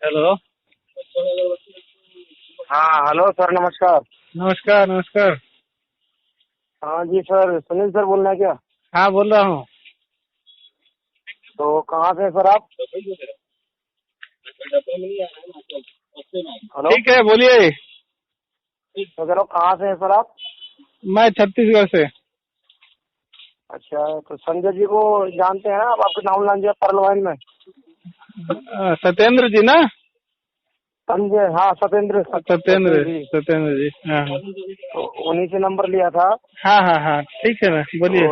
Hello. हाँ hello sir, नमस्कार। नमस्कार नमस्कार। हाँ जी सर, सुनील सर बोल रहे हैं क्या? हाँ बोल रहा हूँ। तो कहाँ से हैं सर आप? हेलो, ठीक है बोलिए। तो कह रहा हूँ कहाँ से हैं सर आप? मैं छत्तीसगढ़ से। अच्छा, तो संजय जी को जानते हैं ना आप? आपके नाम लान दिया परलवाइन में। सत्येंद्र जी ना? संजय, हाँ सत्येंद्र सत्येंद्र जी। सत्येंद्र जी, हाँ हाँ। तो उन्हीं से नंबर लिया था। हाँ हाँ हाँ ठीक है ना, बोलिए।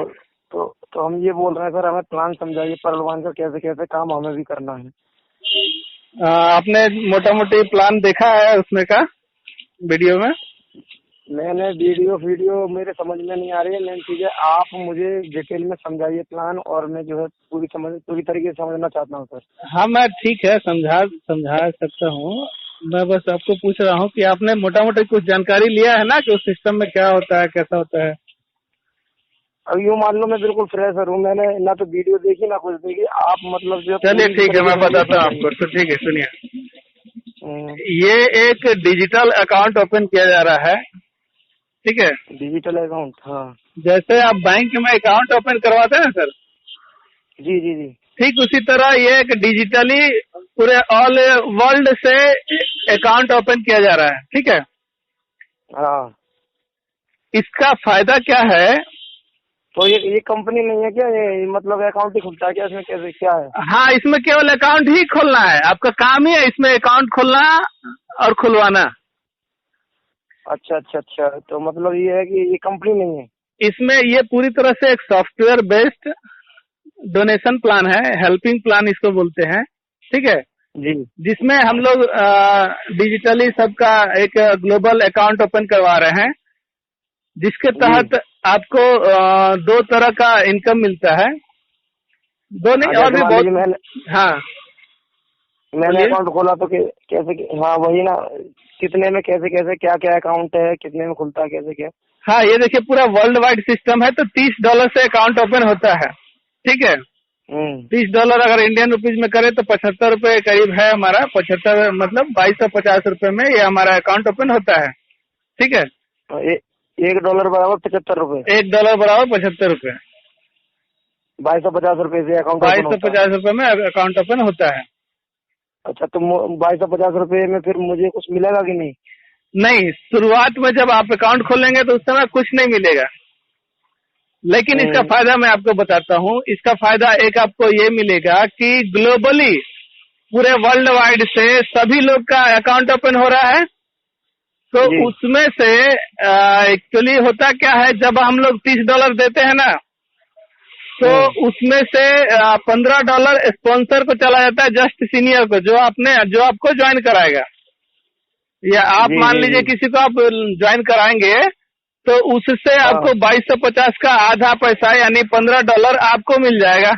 तो तो हम ये बोल रहे हैं सर, हमें प्लान समझाइए परलवाइन का, कैसे कैसे काम हमें भी करना है। आपने मोटा मोटी प्लान देखा है उसमें का वीडियो में? मैंने वीडियो मेरे समझ में नहीं आ रही है। मेन चीज है, आप मुझे डिटेल में समझाइए प्लान, और मैं जो है पूरी तरीके से समझना चाहता हूँ सर। हाँ मैं ठीक है समझा समझा सकता हूँ। मैं बस आपको पूछ रहा हूँ कि आपने मोटा मोटी कुछ जानकारी लिया है ना कि उस सिस्टम में क्या होता है, कैसा होता है? अब यूँ मान लो मैं बिल्कुल फ्रेशर हूँ, मैंने ना तो वीडियो देखी ना कुछ देखी। आप मतलब जो चलिए पूरी ठीक है, तरीके मैं से मुझे बताता हूँ समझाइए। आपको। तो ठीक है सुनिए, हम्म, ये एक डिजिटल अकाउंट ओपन किया जा रहा है, ठीक है? डिजिटल अकाउंट, हाँ। जैसे आप बैंक में अकाउंट ओपन करवाते हैं सर, जी जी जी। ठीक उसी तरह ये एक डिजिटली पूरे ऑल वर्ल्ड से अकाउंट ओपन किया जा रहा है, ठीक है? हाँ, इसका फायदा क्या है? तो ये कंपनी नहीं है क्या? ये मतलब अकाउंट ही खुलता है क्या इसमें? कैसे क्या है? हाँ, इसमें केवल अकाउंट ही खोलना है, आपका काम ही है इसमें अकाउंट खोलना और खुलवाना। अच्छा अच्छा अच्छा, तो मतलब ये है कि ये कंपनी नहीं है। इसमें ये पूरी तरह से एक सॉफ्टवेयर बेस्ड डोनेशन प्लान है, हेल्पिंग प्लान इसको बोलते हैं, ठीक है? जी। जिसमें हम लोग डिजिटली सबका एक ग्लोबल अकाउंट ओपन करवा रहे हैं, जिसके जी तहत आपको दो तरह का इनकम मिलता है। दो हाँ, नहीं और जैसे भी मान लीजिए बहुत। हाँ मैंने बोलिए। अकाउंट खोला तो हाँ वही ना, कितने में कैसे कैसे क्या क्या अकाउंट है, कितने में खुलता है, कैसे क्या? हाँ ये देखिए पूरा वर्ल्ड वाइड सिस्टम है, तो $30 से अकाउंट ओपन होता है, ठीक है? हम्म। $30 अगर इंडियन रुपीज में करें तो 75 रुपए करीब है हमारा। 75 मतलब 2250 रुपए में ये हमारा अकाउंट ओपन होता है, ठीक है? तो $1 बराबर 75 रुपए। $1 बराबर 75 रुपए। 2250 रुपए से अकाउंट बाईस ओपन सौ होता है। पचास रुपए में अकाउंट ओपन होता है। अच्छा, तो 2250 रुपए में फिर मुझे कुछ मिलेगा कि नहीं? नहीं, शुरुआत में जब आप अकाउंट खोलेंगे तो उस समय कुछ नहीं मिलेगा, लेकिन इसका हम्म। फायदा मैं आपको बताता हूँ। इसका फायदा एक आपको ये मिलेगा कि ग्लोबली पूरे वर्ल्ड वाइड से सभी लोग का अकाउंट ओपन हो रहा है। तो जी उसमें से एक्चुअली होता क्या है, जब हम लोग $30 देते हैं ना, तो हम्म उसमें से $15 स्पॉन्सर को चला जाता है, जस्ट सीनियर को, जो आपको ज्वाइन कराएगा। या आप जी मान जी लीजिए जी। किसी को आप ज्वाइन कराएंगे, तो उससे हाँ। आपको 2250 का आधा पैसा यानी $15 आपको मिल जाएगा,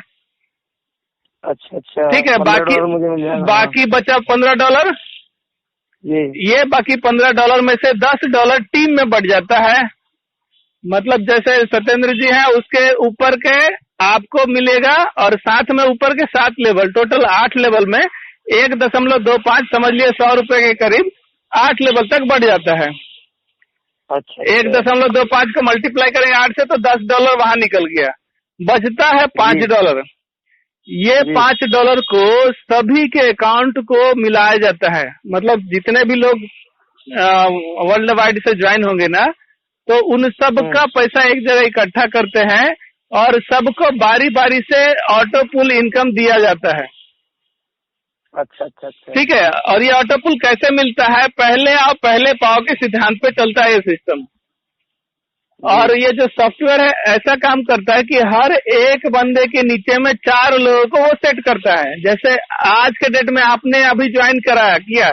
अच्छा अच्छा, ठीक है? बाकी $15 मुझे मिल जाएगा, हाँ। बाकी बचा $15। जी। ये बाकी $15 में से $10 टीम में बढ़ जाता है। मतलब जैसे सत्येंद्र जी हैं, उसके ऊपर के आपको मिलेगा, और साथ में ऊपर के 7 लेवल, टोटल 8 लेवल में 1.25 समझ लिए 100 रुपए के करीब 8 लेवल तक बढ़ जाता है। अच्छा अच्छा। 1.25 को मल्टीप्लाई करेंगे 8 से तो $10 वहां निकल गया, बचता है जी $5। ये जी। $5 को सभी के अकाउंट को मिलाया जाता है। मतलब जितने भी लोग वर्ल्ड वाइड से ज्वाइन होंगे ना, तो उन सब हम्म। का पैसा एक जगह इकट्ठा करते हैं और सबको बारी बारी से ऑटो पुल इनकम दिया जाता है, अच्छा अच्छा अच्छा। ठीक है? और ये ऑटो पुल कैसे मिलता है? पहले आओ पहले पाओ के सिद्धांत पे चलता है ये सिस्टम। जी। और ये जो सॉफ्टवेयर है ऐसा काम करता है कि हर एक बंदे के नीचे में 4 लोगों को वो सेट करता है। जैसे आज के डेट में आपने अभी ज्वाइन किया,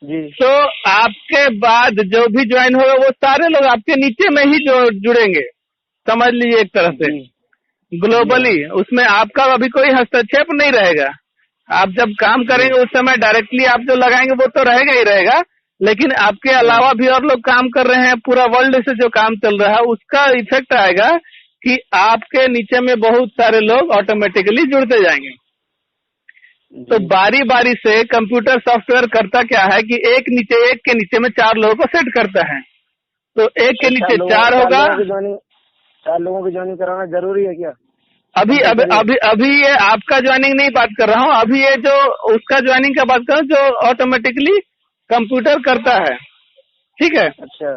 जी तो आपके बाद जो भी ज्वाइन होगा वो सारे लोग आपके नीचे में ही जुड़ेंगे, समझ लीजिए एक तरह से जी जी। हाँ। ग्लोबली। उसमें आपका अभी कोई हस्तक्षेप नहीं रहेगा। आप जब काम जी। करेंगे उस समय डायरेक्टली आप जो लगाएंगे वो तो रहेगा ही रहेगा, लेकिन आपके अलावा भी और लोग काम कर रहे हैं, पूरा वर्ल्ड से जो काम चल रहा है उसका इफेक्ट आएगा कि आपके नीचे में बहुत सारे लोग ऑटोमेटिकली जुड़ते जाएंगे। तो बारी बारी से कंप्यूटर सॉफ्टवेयर करता क्या है कि एक के नीचे में 4 लोगों को सेट करता है। तो एक के नीचे 4 होगा। 4 लोगों की ज्वाइनिंग कराना जरूरी है क्या? अभी ये आपका ज्वाइनिंग नहीं बात कर रहा हूँ, अभी ये जो उसका ज्वाइनिंग का बात कर रहा हूँ जो ऑटोमेटिकली कंप्यूटर करता है, ठीक है। अच्छा।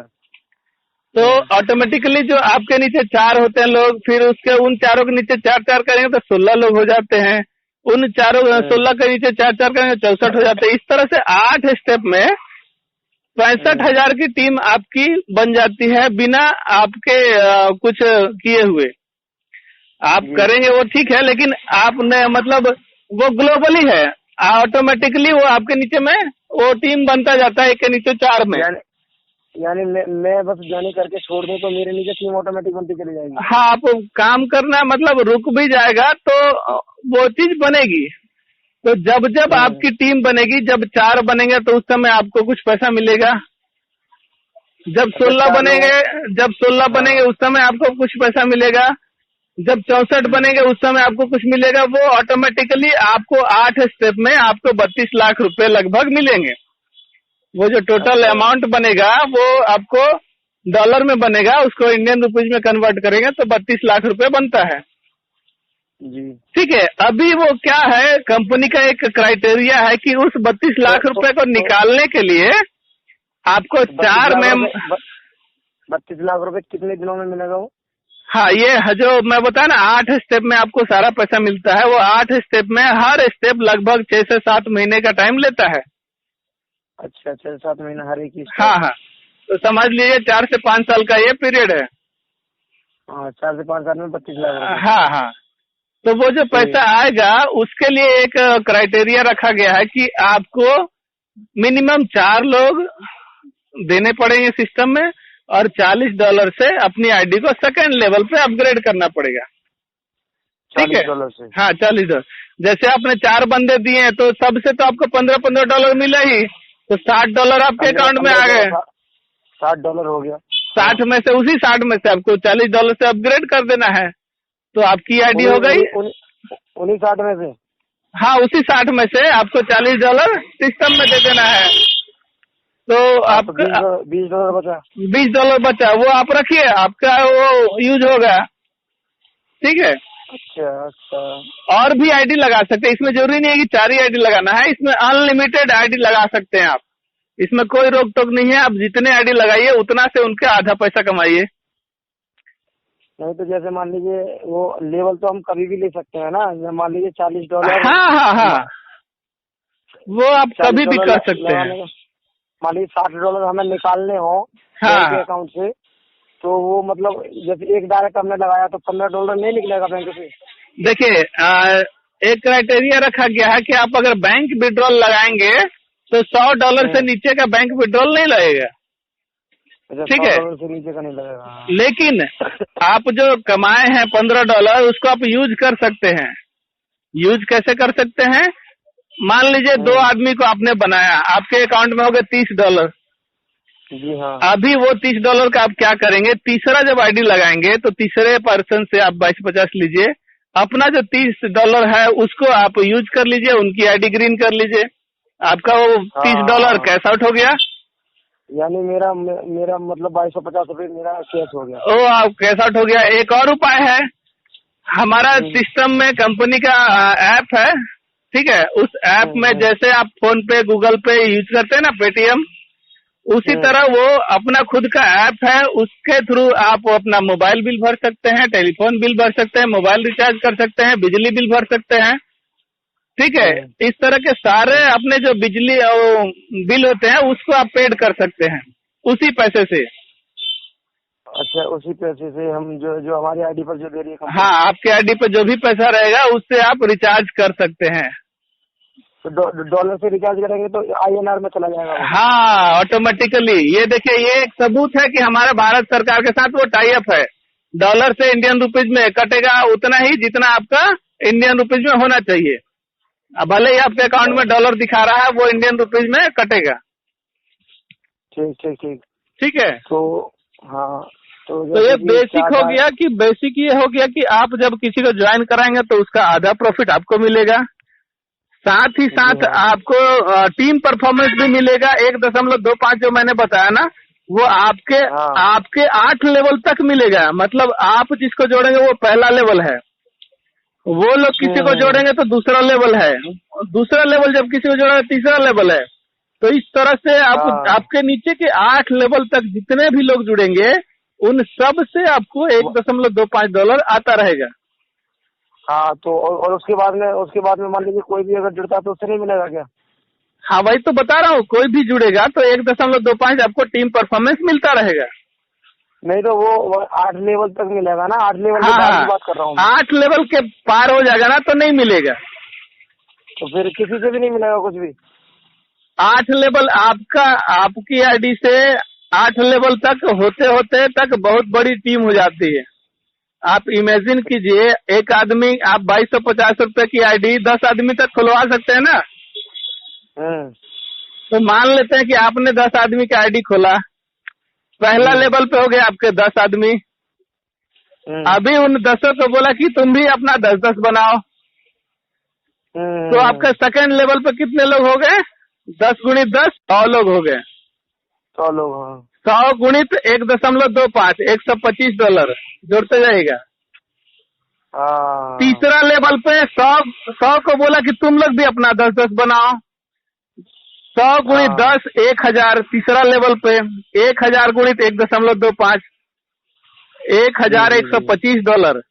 तो ऑटोमेटिकली जो आपके नीचे 4 होते हैं लोग, फिर उसके उन 4 के नीचे 4 करेंगे तो 16 लोग हो जाते हैं। उन 16 के नीचे 4 करेंगे 64 हो जाते हैं। इस तरह से 8 स्टेप में 65,000 की टीम आपकी बन जाती है बिना आपके कुछ किए हुए। आप करेंगे वो ठीक है, लेकिन आपने मतलब वो ग्लोबली है, ऑटोमेटिकली वो आपके नीचे में वो टीम बनता जाता है एक के नीचे 4 में। यानी मैं बस ज्वाइनिंग करके छोड़ दूं तो मेरे नीचे टीम ऑटोमेटिक बनती चली जाएगी? हाँ, आप काम करना मतलब रुक भी जाएगा तो वो चीज बनेगी। तो जब आपकी टीम बनेगी, जब 4 बनेंगे तो उस समय आपको कुछ पैसा मिलेगा। जब 16 बनेंगे उस समय आपको कुछ पैसा मिलेगा। जब 64 बनेंगे उस समय आपको कुछ मिलेगा। वो ऑटोमेटिकली आपको 8 स्टेप में आपको 32 लाख रुपए लगभग मिलेंगे। वो जो टोटल अमाउंट बनेगा वो आपको डॉलर में बनेगा, उसको इंडियन रुपीज में कन्वर्ट करेंगे तो 32 लाख रुपए बनता है जी। ठीक है। अभी वो क्या है, कंपनी का एक क्राइटेरिया है कि उस 32 लाख रुपए को निकालने के लिए आपको 4 में 32 लाख रुपए कितने दिनों में मिलेगा वो? हाँ, ये जो मैं बताया ना 8 स्टेप में आपको सारा पैसा मिलता है। वो 8 स्टेप में हर स्टेप लगभग 6 से 7 महीने का टाइम लेता है। अच्छा, 6 से 7 महीना हर एक की? हाँ, तो समझ लीजिए 4 से 5 साल का ये पीरियड है। 4 से 5 साल में 32 लाख। हाँ, तो वो जो पैसा आएगा उसके लिए एक क्राइटेरिया रखा गया है कि आपको मिनिमम 4 लोग देने पड़ेंगे सिस्टम में और $40 से अपनी आईडी को सेकंड लेवल पे अपग्रेड करना पड़ेगा, ठीक है। $40 हाँ, $40। जैसे आपने 4 बंदे दिए हैं तो सबसे तो आपको $15 मिला ही, तो $60 आपके अकाउंट में आ गए। $60 हो गया। 60 में से उसी 60 में से आपको $40 से अपग्रेड कर देना है, तो आपकी आईडी हो गई उन्हीं 60 में से। हाँ, उसी 60 में से आपको $40 सिस्टम में दे देना है। तो आपका $20 बचा, वो आप रखिए, आपका वो यूज होगा, ठीक है। अच्छा। और भी आईडी लगा सकते हैं, इसमें जरूरी नहीं है कि 4 ही आईडी लगाना है, इसमें अनलिमिटेड आईडी लगा सकते हैं आप। इसमें कोई रोक टोक नहीं है, आप जितने आईडी लगाइए उतना से उनके आधा पैसा कमाइए। नहीं तो जैसे मान लीजिए वो लेवल तो हम कभी भी ले सकते हैं ना, मान लीजिए $40। हाँ, वो आप कभी भी कर सकते हैं। मान लीजिए $60 हमें निकालने हो बैंक अकाउंट से, तो वो मतलब जैसे एक डायरेक्ट हमने लगाया तो $15 नहीं निकलेगा बैंक से? देखिए, एक क्राइटेरिया रखा गया है कि आप अगर बैंक विड्रॉल लगाएंगे तो $100 से नीचे का बैंक विड्रॉल नहीं लगेगा, ठीक है। $100 से नीचे का नहीं लगेगा। लेकिन आप जो कमाए हैं $15 उसको आप यूज कर सकते हैं। यूज कैसे कर सकते हैं? मान लीजिए 2 आदमी को आपने बनाया, आपके अकाउंट में हो गए $30। जी हाँ। अभी वो $30 का आप क्या करेंगे, तीसरा जब आईडी लगाएंगे तो तीसरे पर्सन से आप 22-50 लीजिए, अपना जो $30 है उसको आप यूज कर लीजिए, उनकी आईडी ग्रीन कर लीजिए, आपका वो $30 कैश आउट हो गया। यानी मेरा मतलब 2250 रुपए मेरा कैश हो गया। ओ, आप कैश आउट हो गया। एक और उपाय है, हमारा सिस्टम में कंपनी का ऐप है, ठीक है। उस ऐप में जैसे आप फोन पे, गूगल पे यूज करते हैं ना, पेटीएम, उसी तरह वो अपना खुद का ऐप है, उसके थ्रू आप अपना मोबाइल बिल भर सकते हैं, टेलीफोन बिल भर सकते हैं, मोबाइल रिचार्ज कर सकते हैं, बिजली बिल भर सकते हैं, ठीक है। इस तरह के सारे अपने जो बिजली बिल होते हैं उसको आप पेड कर सकते हैं उसी पैसे से। अच्छा, उसी पैसे से हम जो हमारी आईडी पर जो दे रही है। हाँ, आपके आईडी पर जो भी पैसा रहेगा उससे आप रिचार्ज कर सकते हैं। तो डॉलर से रिचार्ज करेंगे तो INR में चला जाएगा? हाँ, ऑटोमेटिकली। ये देखिए, ये एक सबूत है कि हमारे भारत सरकार के साथ वो टाई अप है। डॉलर से इंडियन रुपीज में कटेगा उतना ही जितना आपका इंडियन रुपीज में होना चाहिए। अब भले ही आपके अकाउंट में डॉलर दिखा रहा है, वो इंडियन रुपीज में कटेगा। ठीक है। तो हाँ, तो ये बेसिक हो गया कि बेसिक ये हो गया कि आप जब किसी को ज्वाइन कराएंगे तो उसका आधा प्रॉफिट आपको मिलेगा, साथ ही साथ आपको टीम परफॉर्मेंस भी मिलेगा। 1.25 जो मैंने बताया ना, वो आपके 8 लेवल तक मिलेगा। मतलब आप जिसको जोड़ेंगे वो पहला लेवल है, वो लोग किसी को जोड़ेंगे तो दूसरा लेवल है, दूसरा लेवल जब किसी को जोड़ेंगे तीसरा लेवल है। तो इस तरह से आपके नीचे के 8 लेवल तक जितने भी लोग जुड़ेंगे उन सब से आपको $1.25 आता रहेगा। हाँ, तो और उसके बाद में मान लीजिए कोई भी अगर जुड़ता है तो उससे नहीं मिलेगा क्या? हाँ, वही तो बता रहा हूँ, कोई भी जुड़ेगा तो 1.25 आपको टीम परफॉर्मेंस मिलता रहेगा। नहीं तो वो 8 लेवल तक मिलेगा ना? 8 लेवल के बाद की बात कर रहा हूँ। 8 लेवल के पार हो जाएगा ना तो नहीं मिलेगा। तो फिर किसी से भी नहीं मिलेगा कुछ भी? 8 लेवल आपकी आईडी से 8 लेवल तक होते होते तक बहुत बड़ी टीम हो जाती है। आप इमेजिन कीजिए, एक आदमी आप 2250 रुपए की आईडी 10 आदमी तक खुलवा सकते हैं ना। तो मान लेते हैं कि आपने 10 आदमी की आईडी खोला, पहला लेवल पे हो गए आपके 10 आदमी। अभी उन 10 को बोला कि तुम भी अपना 10-10 बनाओ, तो आपका सेकंड लेवल पे कितने लोग हो गए? 10 गुणित 10 100 लोग हो गए। 100 लोग, हाँ। 100 गुणित 1.25 $125 जोड़ते जाएगा। तीसरा लेवल पे 100 को बोला कि तुम लोग भी अपना 10-10 बनाओ, 100 गुणित 10 1000। तीसरा लेवल पे 1000 गुणित 1.25 $1125।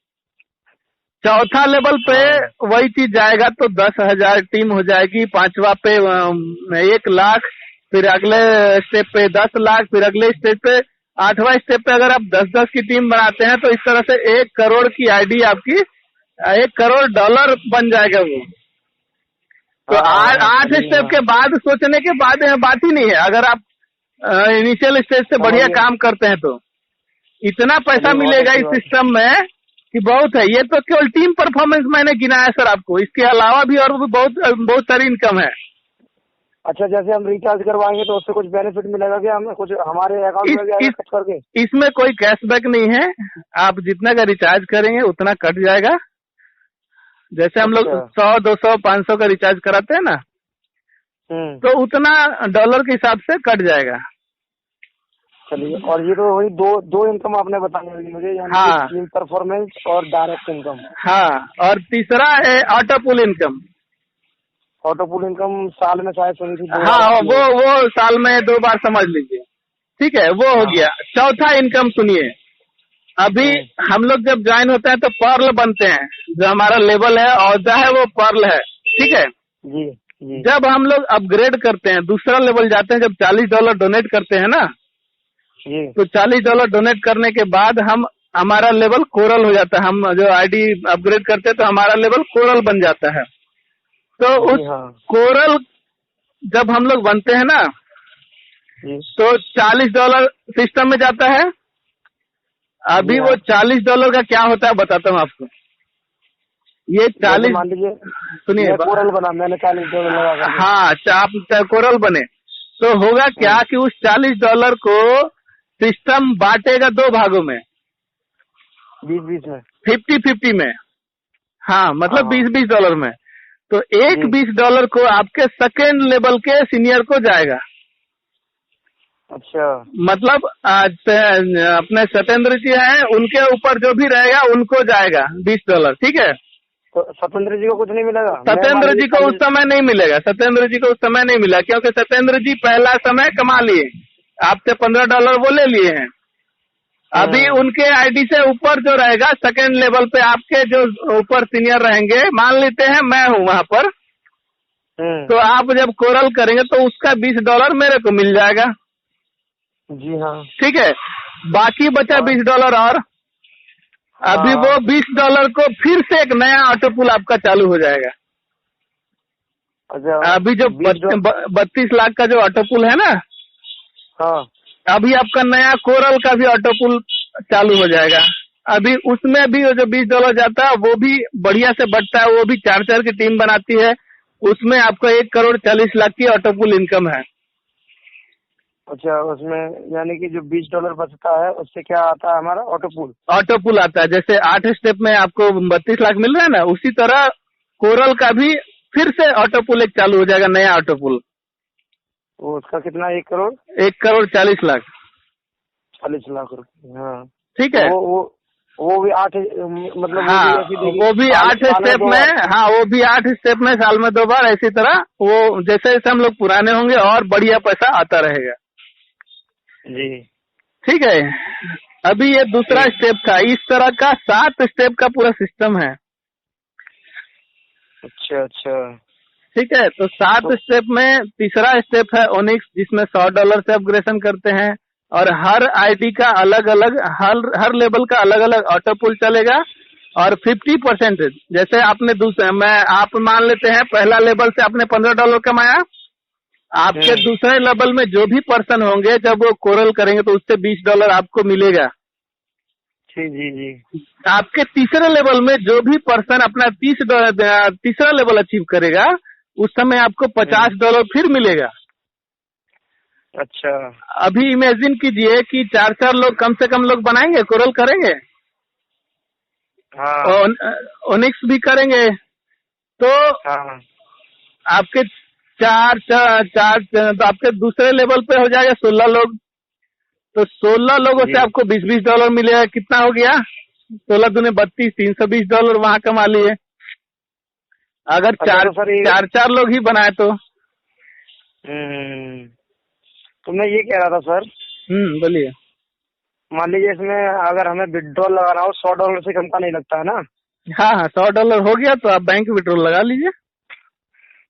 चौथा लेवल पे वही चीज जाएगा तो 10,000 टीम हो जाएगी। पांचवा पे 1 लाख, फिर अगले स्टेप पे 10 लाख, फिर अगले स्टेप पे 8वां स्टेप पे अगर आप 10-10 की टीम बनाते हैं तो इस तरह से 1 करोड़ की आईडी आपकी $1 करोड़ बन जाएगा वो। तो 8 स्टेप के बाद सोचने के बाद बात ही नहीं है। अगर आप इनिशियल स्टेज से बढ़िया काम करते हैं तो इतना पैसा मिलेगा इस सिस्टम में कि बहुत है। ये तो केवल टीम परफॉर्मेंस मैंने गिनाया सर आपको, इसके अलावा भी और बहुत सारी इनकम है। अच्छा, जैसे हम रिचार्ज करवाएंगे तो उससे कुछ बेनिफिट मिलेगा क्या हमें? कुछ हमारे अकाउंट में कट करके? इसमें कोई कैशबैक नहीं है, आप जितना का रिचार्ज करेंगे उतना कट जाएगा। जैसे हम लोग 100, 200, 500 का रिचार्ज कराते हैं ना, तो उतना डॉलर के हिसाब से कट जाएगा। चलिए, और ये तो वही दो इनकम आपने बताई मुझे, यानी टीम परफॉर्मेंस और डायरेक्ट इनकम। हाँ, और तीसरा है ऑटो पुल इनकम। ऑटो पुल इनकम साल में शायद सुनी थी। हाँ, वो साल में 2 बार समझ लीजिए, ठीक है, वो हो गया। चौथा इनकम सुनिए, अभी हम लोग जब ज्वाइन होते हैं तो पर्ल बनते हैं, जो हमारा लेवल है औहदा है वो पर्ल है, ठीक है जी। जब हम लोग अपग्रेड करते हैं, दूसरा लेवल जाते हैं, जब $40 डोनेट करते हैं ना, तो $40 डोनेट करने के बाद हमारा लेवल कोरल हो जाता है। हम जो आईडी अपग्रेड करते हैं तो हमारा लेवल कोरल बन जाता है। तो उस कोरल जब हम लोग बनते हैं ना, तो $40 सिस्टम में जाता है। अभी वो $40 का क्या होता है बताता हूँ आपको। ये 40, मान लीजिए सुनिए, कोरल बना, मैंने $40 लगा। हाँ, आप कोरल बने तो होगा क्या कि उस $40 को सिस्टम बांटेगा 2 भागों में, 20-20 में, 50-50 में। हाँ, मतलब $20 में। तो एक $20 को आपके सेकेंड लेवल के सीनियर को जाएगा। अच्छा, मतलब अपने सत्येंद्र जी हैं, उनके ऊपर जो भी रहेगा उनको जाएगा $20, ठीक है। तो सत्येंद्र जी को कुछ नहीं मिलेगा? सत्येंद्र जी को उस समय नहीं मिलेगा, सत्येंद्र जी को उस समय नहीं मिला, क्योंकि सत्येंद्र जी पहला समय कमा लिए, आपसे $15 वो ले लिए हैं। अभी उनके आईडी से ऊपर जो रहेगा सेकंड लेवल पे, आपके जो ऊपर सीनियर रहेंगे, मान लेते हैं मैं हूँ वहाँ पर, तो आप जब कोरल करेंगे तो उसका $20 मेरे को मिल जाएगा। जी हाँ, ठीक है, बाकी बचा $20 और अभी वो $20 को फिर से एक नया ऑटो पुल आपका चालू हो जाएगा। अच्छा, अभी जो 32 लाख का जो ऑटो पुल है ना, हाँ, अभी आपका नया कोरल का भी ऑटो पुल चालू हो जाएगा। अभी उसमें भी जो $20 जाता है वो भी बढ़िया से बढ़ता है, वो भी 4-4 की टीम बनाती है, उसमें आपको 1,40,00,000 की ऑटो पुल इनकम है। अच्छा, उसमें यानी कि जो $20 बचता है उससे क्या आता है हमारा? ऑटो पुल आता है। जैसे 8 स्टेप में आपको 32 लाख मिल रहा है ना, उसी तरह कोरल का भी फिर से ऑटो पुल एक चालू हो जाएगा, नया ऑटो पुल। वो उसका कितना, 1 करोड़ 1,40,00,000। 40 लाख रुपए। हाँ ठीक है। वो भी 8, मतलब हाँ, वो भी 8 स्टेप में। हाँ, वो भी 8 स्टेप में, साल में 2 बार। इसी तरह वो जैसे जैसे हम लोग पुराने होंगे और बढ़िया पैसा आता रहेगा जी। ठीक है। अभी ये दूसरा स्टेप था। इस तरह का 7 स्टेप का पूरा सिस्टम है। अच्छा अच्छा। ठीक है। तो 7 स्टेप में तीसरा स्टेप है ओनिक्स, जिसमें $100 से अपग्रेडेशन करते हैं और हर आईडी का अलग अलग, हर लेवल का अलग अलग ऑटो पुल चलेगा। और 50% जैसे आपने आप मान लेते हैं पहला लेवल से आपने $15 कमाया, आपके दूसरे लेवल में जो भी पर्सन होंगे जब वो कोरल करेंगे तो उससे $20 आपको मिलेगा। जी जी जी। आपके तीसरे लेवल में जो भी पर्सन अपना तीसरा लेवल अचीव करेगा उस समय आपको $50 फिर मिलेगा। अच्छा। अभी इमेजिन कीजिए कि 4 लोग कम से कम लोग बनाएंगे, कोरल करेंगे। हाँ। ओनिक्स भी करेंगे तो हाँ। आपके तो आपके दूसरे लेवल पे हो जाएगा 16 लोग। तो 16 लोगों से आपको $20 मिलेगा। कितना हो गया? 16 दूने 32, $320 वहाँ कमा लिए। अगर चार लोग ही बनाए तो। तो मैं ये कह रहा था सर। बोलिए। मान लीजिए इसमें अगर हमें विड्रॉल लगाना हो $100 से कम का नहीं लगता है ना? हाँ हाँ, $100 हो गया तो आप बैंक विड्रॉल लगा लीजिए।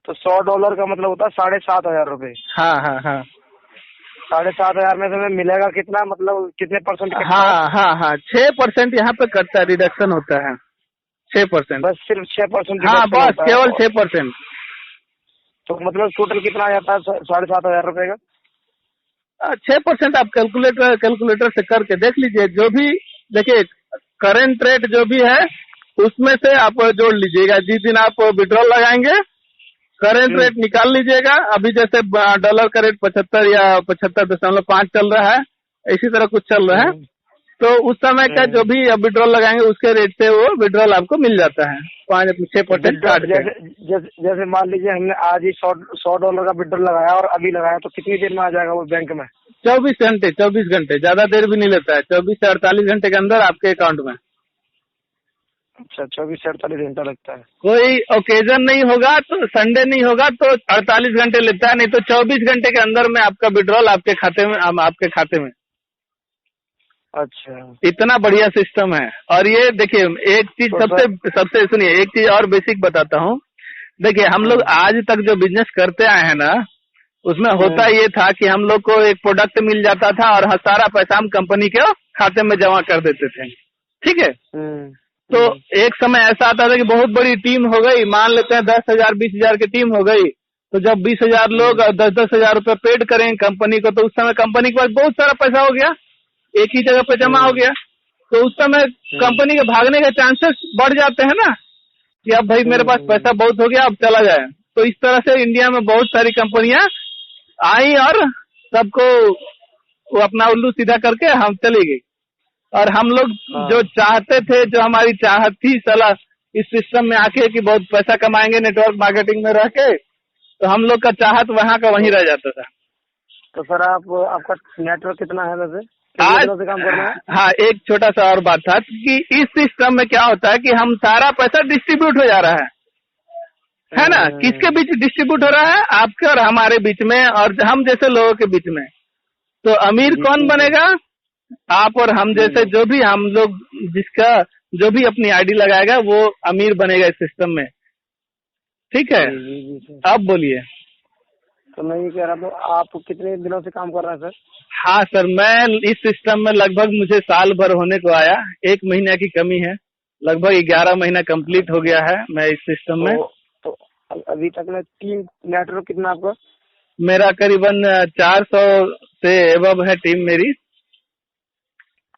तो $100 का मतलब होता है 7,500 रुपए। हाँ हाँ हाँ। 7,500 में से हमें मिलेगा कितना, मतलब कितने परसेंट? हाँ, 6% यहाँ पे कटता है, रिडक्शन होता है 6%। बस सिर्फ 6%? हाँ, बस केवल 6%। तो मतलब टोटल कितना आ जाता है 7,500 रुपए का? 6% आप कैलकुलेटर से करके देख लीजिए। जो भी देखिए करंट रेट जो भी है उसमें से आप जोड़ लीजिएगा। जिस दिन आप विड्रॉल लगाएंगे करंट रेट निकाल लीजिएगा। अभी जैसे डॉलर का रेट 75 या 75.5 चल रहा है, इसी तरह कुछ चल रहा है। तो उस समय का जो भी विड्रॉल लगाएंगे उसके रेट से वो विड्रॉल आपको मिल जाता है 6% काट के। जैसे मान लीजिए हमने आज ही $100 का विड्रॉल लगाया और अभी लगाया तो कितनी देर में आ जाएगा वो बैंक में? 24 घंटे, ज्यादा देर भी नहीं लेता है। 24 से 48 घंटे के अंदर आपके अकाउंट में। अच्छा, 24 से 48 घंटा लगता है। कोई ओकेजन नहीं होगा तो, संडे नहीं होगा तो 48 घंटे लेता है, नहीं तो 24 घंटे के अंदर में आपका विड्रॉल आपके खाते में। अच्छा, इतना बढ़िया सिस्टम है। और ये देखिए एक चीज सबसे सुनिए, एक चीज और बेसिक बताता हूँ। देखिए हम लोग आज तक जो बिजनेस करते आए हैं ना, उसमें होता ये था कि हम लोग को एक प्रोडक्ट मिल जाता था और सारा पैसा हम कंपनी के खाते में जमा कर देते थे। ठीक है। तो एक समय ऐसा आता था कि बहुत बड़ी टीम हो गई, मान लेते हैं 10,000 20,000 की टीम हो गई, तो जब 20,000 लोग 10,000 रुपए पेड करें कंपनी को, तो उस समय कंपनी के पास बहुत सारा पैसा हो गया, एक ही जगह पे जमा हो गया। तो उस समय कंपनी के भागने के चांसेस बढ़ जाते हैं ना, कि अब भाई मेरे पास पैसा बहुत हो गया, अब चला जाए। तो इस तरह से इंडिया में बहुत सारी कंपनियां आई और सबको वो अपना उल्लू सीधा करके हम चली गई। और हम लोग जो चाहते थे, जो हमारी चाहत थी सलाह इस सिस्टम में आके कि बहुत पैसा कमाएंगे नेटवर्क मार्केटिंग में रह के, तो हम लोग का चाहत वहाँ का वहीं रह जाता था। तो सर आपका नेटवर्क कितना है वैसे? आज से काम करना है? हाँ, एक छोटा सा और बात था कि इस सिस्टम में क्या होता है कि हम सारा पैसा डिस्ट्रीब्यूट हो जा रहा है ना? किसके बीच डिस्ट्रीब्यूट हो रहा है? आपके और हमारे बीच में, और हम जैसे लोगों के बीच में। तो अमीर कौन बनेगा? आप और हम जैसे, जो भी हम लोग, जिसका जो भी अपनी आईडी लगाएगा वो अमीर बनेगा इस सिस्टम में। ठीक है। अब बोलिए। तो मैं ये कह रहा था, आप कितने दिनों से काम कर रहे हैं सर? हाँ सर, मैं इस सिस्टम में लगभग मुझे साल भर होने को आया, 1 महीने की कमी है, लगभग 11 महीना कंप्लीट हो गया है मैं इस सिस्टम में। तो अभी तक में टीम नेटवर्क कितना आपका? मेरा करीबन 400 से एबव है टीम मेरी।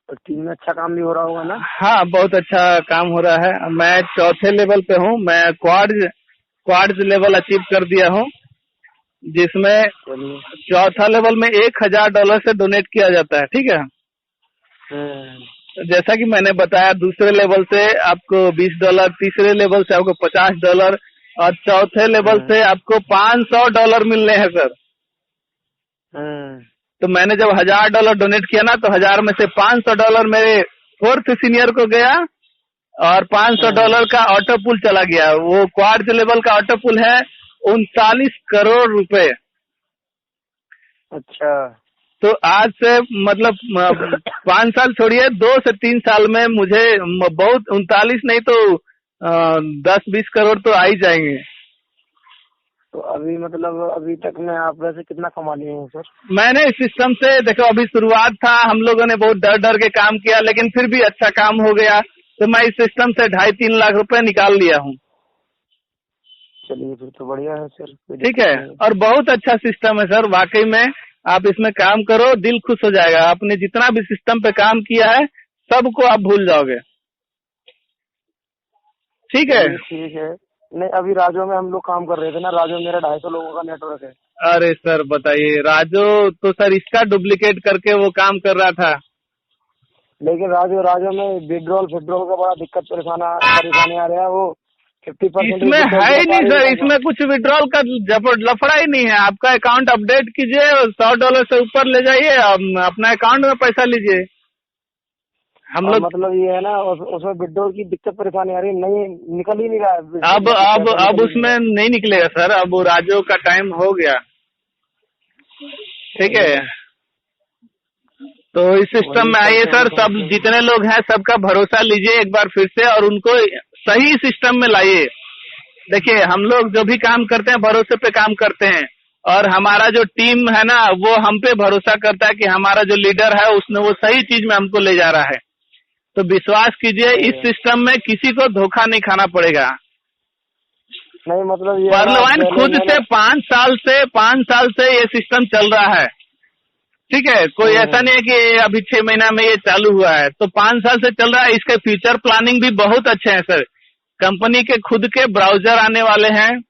और टीम में अच्छा काम भी हो रहा होगा ना? हाँ, बहुत अच्छा काम हो रहा है। मैं 4थे लेवल पे हूँ। मैं क्वाड्स लेवल अचीव कर दिया हूँ, जिसमें 4था लेवल में $1,000 से डोनेट किया जाता है। ठीक है। जैसा कि मैंने बताया, दूसरे लेवल से आपको $20, तीसरे लेवल से आपको $50, और चौथे लेवल से आपको $500 मिलने हैं सर। तो मैंने जब $1000 डोनेट किया ना, तो 1000 में से $500 मेरे 4th सीनियर को गया और $500 का ऑटो पुल चला गया। वो क्वार्ट लेवल का ऑटो पुल है 39 करोड़ रुपए। अच्छा। तो आज से मतलब 5 साल छोड़िए, 2 से 3 साल में मुझे बहुत 39 नहीं तो 10-20 करोड़ तो आ ही जाएंगे। तो अभी मतलब अभी तक में आप वैसे कितना कमा लिए हैं सर? मैंने इस सिस्टम से देखो, अभी शुरुआत था, हम लोगों ने बहुत डर डर के काम किया, लेकिन फिर भी अच्छा काम हो गया। तो मैं इस सिस्टम से 2.5-3 लाख रुपए निकाल लिया हूँ। चलिए फिर तो बढ़िया है सर। ठीक है, और बहुत अच्छा सिस्टम है सर, वाकई में आप इसमें काम करो, दिल खुश हो जाएगा। आपने जितना भी सिस्टम पे काम किया है सबको आप भूल जाओगे। ठीक है, ठीक है। नहीं, अभी राजो में हम लोग काम कर रहे थे ना, राजो मेरा 250 लोगों का नेटवर्क है। अरे सर बताइए, राजो तो सर इसका डुप्लीकेट करके वो काम कर रहा था। लेकिन राजो में विड्रॉल का बड़ा दिक्कत परेशानी आ रहा है। वो 50% इसमें है ही नहीं सर, इसमें कुछ विड्रॉल का लफड़ा ही नहीं है। आपका अकाउंट अपडेट कीजिए, $100 से ऊपर ले जाइए, अपना अकाउंट में पैसा लीजिए। हम लोग मतलब ये है ना, उसमें विड्रॉल की दिक्कत परेशानी आ रही, नहीं निकल ही नहीं रहा है। अब उसमें नहीं निकलेगा सर, अब वो राजो का टाइम हो गया। ठीक है, तो इस सिस्टम में आइए सर, सब जितने लोग हैं सबका भरोसा लीजिए एक बार फिर से, और उनको सही सिस्टम में लाइए। देखिए, हम लोग जो भी काम करते हैं भरोसे पे काम करते हैं, और हमारा जो टीम है ना वो हम पे भरोसा करता है कि हमारा जो लीडर है उसने वो सही चीज में हमको ले जा रहा है। तो विश्वास कीजिए, इस सिस्टम में किसी को धोखा नहीं खाना पड़ेगा। नहीं मतलब ये पर्लवाइन खुद से 5 साल से ये सिस्टम चल रहा है। ठीक है, कोई ऐसा नहीं है कि अभी 6 महीना में ये चालू हुआ है, तो 5 साल से चल रहा है। इसके फ्यूचर प्लानिंग भी बहुत अच्छे हैं सर। कंपनी के खुद के ब्राउजर आने वाले हैं,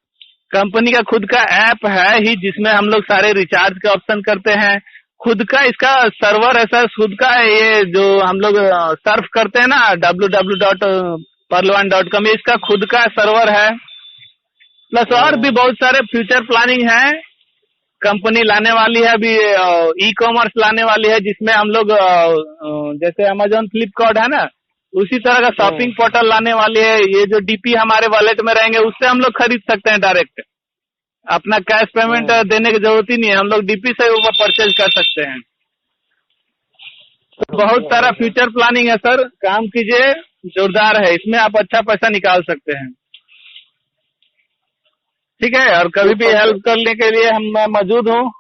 कंपनी का खुद का ऐप है ही जिसमें हम लोग सारे रिचार्ज के ऑप्शन करते हैं। खुद का इसका सर्वर है सर, खुद का ये जो हम लोग सर्फ करते हैं ना www.parlovan.com, इसका खुद का सर्वर है। प्लस और भी बहुत सारे फ्यूचर प्लानिंग है। कंपनी लाने वाली है अभी ई कॉमर्स लाने वाली है, जिसमें हम लोग जैसे अमेजोन फ्लिपकार्ट है ना, उसी तरह का शॉपिंग पोर्टल लाने वाली है। ये जो डीपी हमारे वॉलेट में रहेंगे उससे हम लोग खरीद सकते हैं डायरेक्ट, अपना कैश पेमेंट देने की जरूरत ही नहीं है, हम लोग डीपी से ऊपर परचेज कर सकते हैं। तो बहुत सारा फ्यूचर प्लानिंग है सर, काम कीजिए, जोरदार है, इसमें आप अच्छा पैसा निकाल सकते हैं। ठीक है, और कभी भी हेल्प करने के लिए मैं मौजूद हूँ।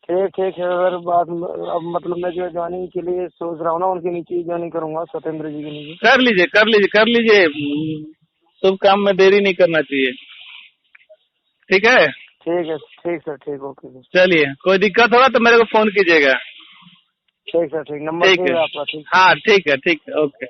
ठीक है सर। अब मतलब मैं जो ज्वाइनिंग के लिए सोच रहा हूँ ना, उनके नीचे ज्वाइनिंग करूंगा, सत्येंद्र जी के नीचे। कर लीजिए, शुभ काम में देरी नहीं करना चाहिए। ठीक है सर, ठीक, ओके सर। चलिए, कोई दिक्कत होगा तो मेरे को फोन कीजिएगा। ठीक सर, ठीक, नंबर ठीक है आपका। ठीक, हाँ ठीक है, ओके।